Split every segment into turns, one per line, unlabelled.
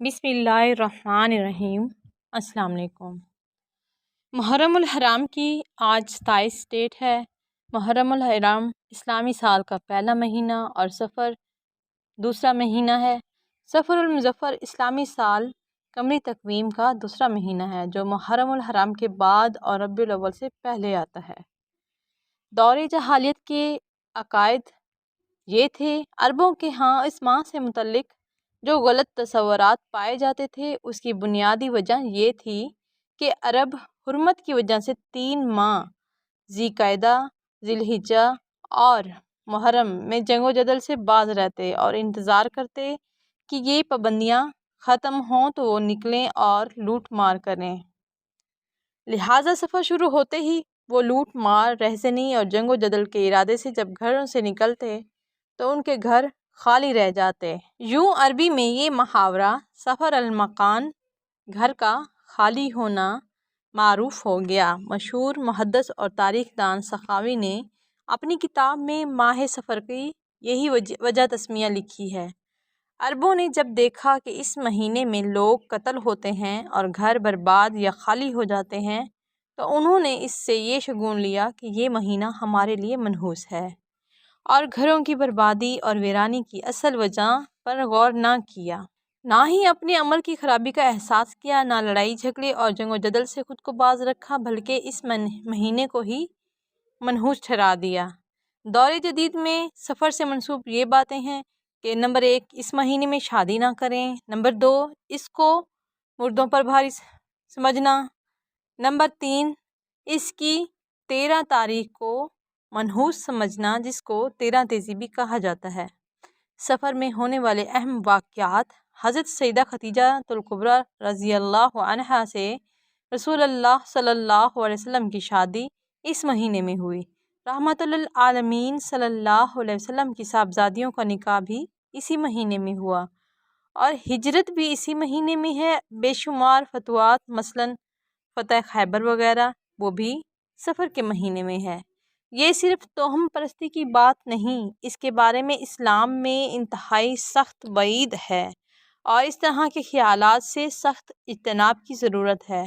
बिस्मिल्लाहिर्रहमानिर्रहीम। अस्सलाम वालेकुम। मुहर्रम उल हराम की आज 27 डेट है। मुहर्रम उल हराम इस्लामी साल का पहला महीना और सफ़र दूसरा महीना है। सफ़र उल मुज़फ़्फ़र इस्लामी साल कमरी तक़वीम का दूसरा महीना है जो मुहर्रम उल हराम के बाद और रबीउल अव्वल से पहले आता है। दौरे जहालियत के अकायद ये थे। अरबों के यहाँ इस माह से मुतल्लिक जो गलत तसव्वुरात पाए जाते थे उसकी बुनियादी वजह ये थी कि अरब हुर्मत की वजह से 3 माह ज़िलक़अदा, ज़िलहिज्जा और मुहर्रम में जंगो जदल से बाज रहते और इंतज़ार करते कि ये पाबंदियाँ ख़त्म हों तो वो निकलें और लूट मार करें। लिहाजा सफ़र शुरू होते ही वो लूट मार, रहज़नी और जंगो जदल के इरादे से जब घरों से निकलते तो उनके घर खाली रह जाते। यूँ अरबी में ये मुहावरा सफ़र अल मकान, घर का खाली होना, मारूफ़ हो गया। मशहूर मुहद्दिस और तारीख़दान सखावी ने अपनी किताब में माह सफ़र की यही वजह तस्मीया लिखी है। अरबों ने जब देखा कि इस महीने में लोग कत्ल होते हैं और घर बर्बाद या खाली हो जाते हैं तो उन्होंने इससे ये शगुन लिया कि ये महीना हमारे लिए मनहूस है और घरों की बर्बादी और वीरानी की असल वजह पर गौर ना किया, ना ही अपने अमल की खराबी का एहसास किया, ना लड़ाई झगड़े और जंगो जदल से खुद को बाज रखा, बल्कि इस महीने को ही मनहूस ठहरा दिया। दौरे जदीद में सफ़र से मंसूब ये बातें हैं कि नंबर 1 इस महीने में शादी ना करें, नंबर 2 इसको मुर्दों पर भारी समझना, नंबर 3 इसकी 13 तारीख को मनहूस समझना जिसको 13 तेज़ी भी कहा जाता है। सफ़र में होने वाले अहम वाक़यात हज़रत सैयदा खदीजतुल कुबरा रज़ियल्लाहु अन्हा से रसूलुल्लाह सल्लल्लाहु अलैहि वसल्लम की शादी इस महीने में हुई। रहमतुल आलमीन सल्लल्लाहु अलैहि वसल्लम की साहबजादियों का निकाह भी इसी महीने में हुआ और हिजरत भी इसी महीने में है। बेशुमार फतवात मसलन फ़तह खैबर वगैरह वो भी सफ़र के महीने में है। ये सिर्फ तोहम परस्ती की बात नहीं, इसके बारे में इस्लाम में इंतहाई सख्त वईद है और इस तरह के ख़यालात से सख्त इज्तनाब की ज़रूरत है।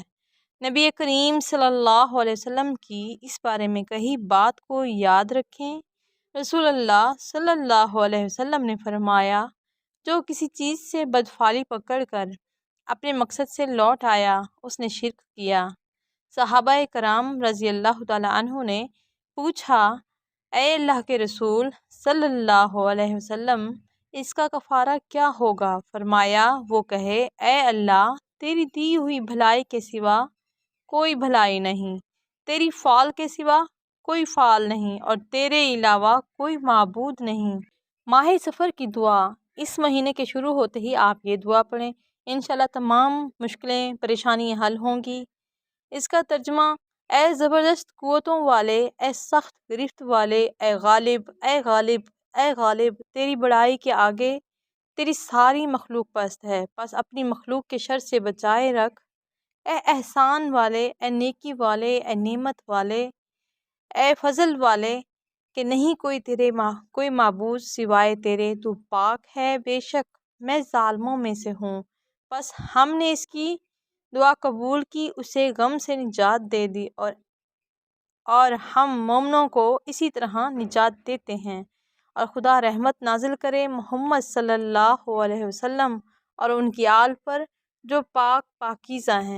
नबी करीम सल्लल्लाहु अलैहि वसल्लम की इस बारे में कही बात को याद रखें। रसूलुल्लाह सल्लल्लाहु अलैहि वसल्लम ने फरमाया, जो किसी चीज़ से बदफाली पकड़ कर अपने मकसद से लौट आया उसने शिर्क किया। सहाबाए कराम रज़ियल्लाहु ताला अन्हु ने पूछा, ए अल्लाह के रसूल सल्लल्लाहु अलैहि वसल्लम इसका कफ़ारा क्या होगा? फरमाया, वो कहे, ए अल्लाह तेरी दी हुई भलाई के सिवा कोई भलाई नहीं, तेरी फ़ाल के सिवा कोई फ़ाल नहीं और तेरे अलावा कोई माबूद नहीं। माह सफ़र की दुआ इस महीने के शुरू होते ही आप ये दुआ पढ़ें, इंशाल्लाह तमाम मुश्किलें परेशानियाँ हल होंगी। इसका तर्जुमा, ए ज़बरदस्त क़ुव्वतों वाले, ए सख्त गिरफ्त वाले, ए गालिब, ए गालिब, ए गालिब, तेरी बड़ाई के आगे तेरी सारी मखलूक पस्त है, बस अपनी मखलूक के शर से बचाए रख। ए एहसान वाले, ए नेकी वाले, ए नेमत वाले, ए फजल वाले कि नहीं कोई माबूद सिवाय तेरे, तू पाक है, बेशक मैं ज़ालिमों में से हूँ। बस हमने इसकी दुआ कबूल की, उसे गम से निजात दे दी और हम मोमनों को इसी तरह निजात देते हैं और खुदा रहमत नाजिल करे मोहम्मद सल्लल्लाहु अलैहि वसल्लम और उनकी आल पर जो पाक पाकीज़ा हैं।